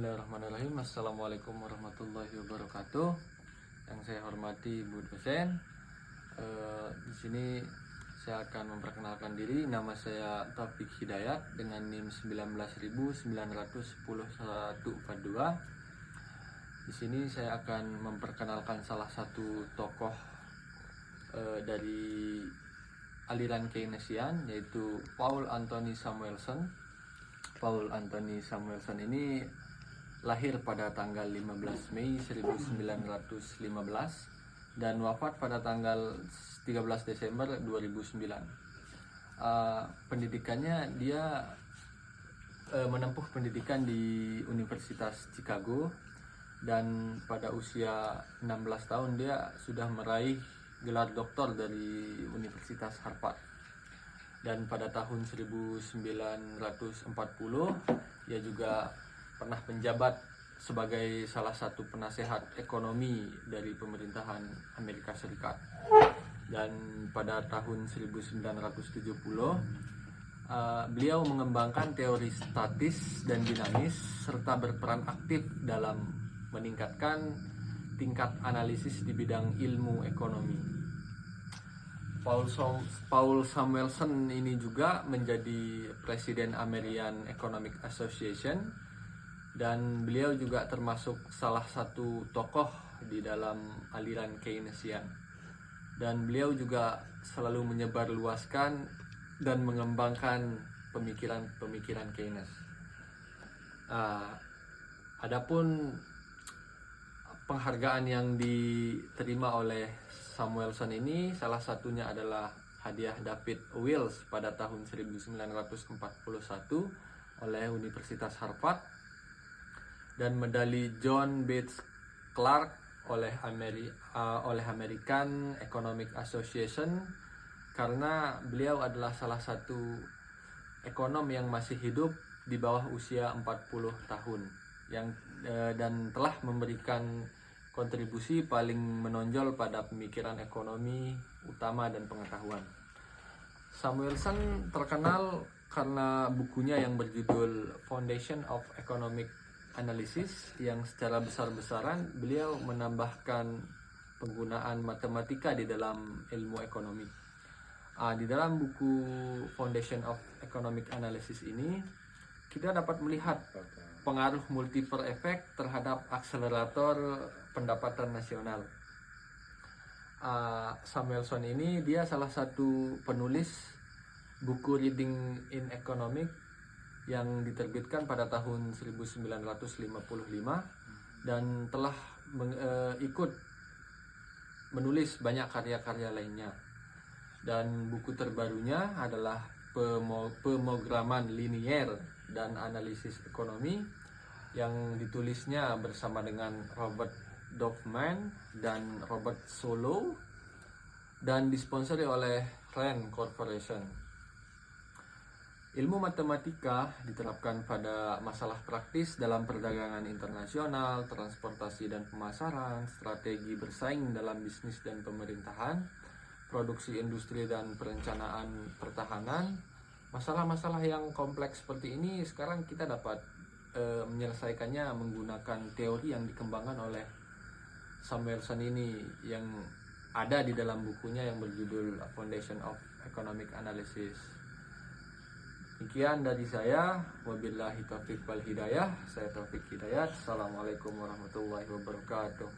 Bismillahirrahmanirrahim. Assalamualaikum warahmatullahi wabarakatuh. Yang saya hormati Bu dosen. Di sini saya akan memperkenalkan diri. Nama saya Taufik Hidayat dengan NIM 19.910.142. Di sini saya akan memperkenalkan salah satu tokoh dari aliran Keynesian, yaitu Paul Anthony Samuelson. Paul Anthony Samuelson ini lahir pada tanggal 15 Mei 1915 dan wafat pada tanggal 13 Desember 2009. Pendidikannya dia menempuh pendidikan di Universitas Chicago, dan pada usia 16 tahun dia sudah meraih gelar doktor dari Universitas Harvard. Dan pada tahun 1940 ia juga pernah menjabat sebagai salah satu penasehat ekonomi dari pemerintahan Amerika Serikat. Dan pada tahun 1970 beliau mengembangkan teori statis dan dinamis serta berperan aktif dalam meningkatkan tingkat analisis di bidang ilmu ekonomi. Paul Samuelson ini juga menjadi presiden American Economic Association, dan beliau juga termasuk salah satu tokoh di dalam aliran Keynesian, dan beliau juga selalu menyebarluaskan dan mengembangkan pemikiran Keynes. Adapun penghargaan yang diterima oleh Samuelson ini salah satunya adalah hadiah David Wills pada tahun 1941 oleh Universitas Harvard, dan medali John Bates Clark oleh American Economic Association, karena beliau adalah salah satu ekonom yang masih hidup di bawah usia 40 tahun dan telah memberikan kontribusi paling menonjol pada pemikiran ekonomi utama dan pengetahuan. Samuelson terkenal karena bukunya yang berjudul Foundation of Economic Analysis, yang secara besar-besaran beliau menambahkan penggunaan matematika di dalam ilmu ekonomi. Di dalam buku Foundation of Economic Analysis ini kita dapat melihat pengaruh multiple effect terhadap akselerator pendapatan nasional. Samuelson ini dia salah satu penulis buku Reading in Economics yang diterbitkan pada tahun 1955 dan telah ikut menulis banyak karya-karya lainnya. Dan buku terbarunya adalah Pemrograman Linier dan Analisis Ekonomi, yang ditulisnya bersama dengan Robert Dorfman dan Robert Solow dan disponsori oleh Rand Corporation. Ilmu matematika diterapkan pada masalah praktis dalam perdagangan internasional, transportasi dan pemasaran, strategi bersaing dalam bisnis dan pemerintahan, produksi industri dan perencanaan pertahanan. Masalah-masalah yang kompleks seperti ini sekarang kita dapat menyelesaikannya menggunakan teori yang dikembangkan oleh Samuelson ini, yang ada di dalam bukunya yang berjudul Foundation of Economic Analysis. Demikian dari saya. Wabillahi taufiq wal hidayah. Saya Taufik Hidayat. Assalamualaikum warahmatullahi wabarakatuh.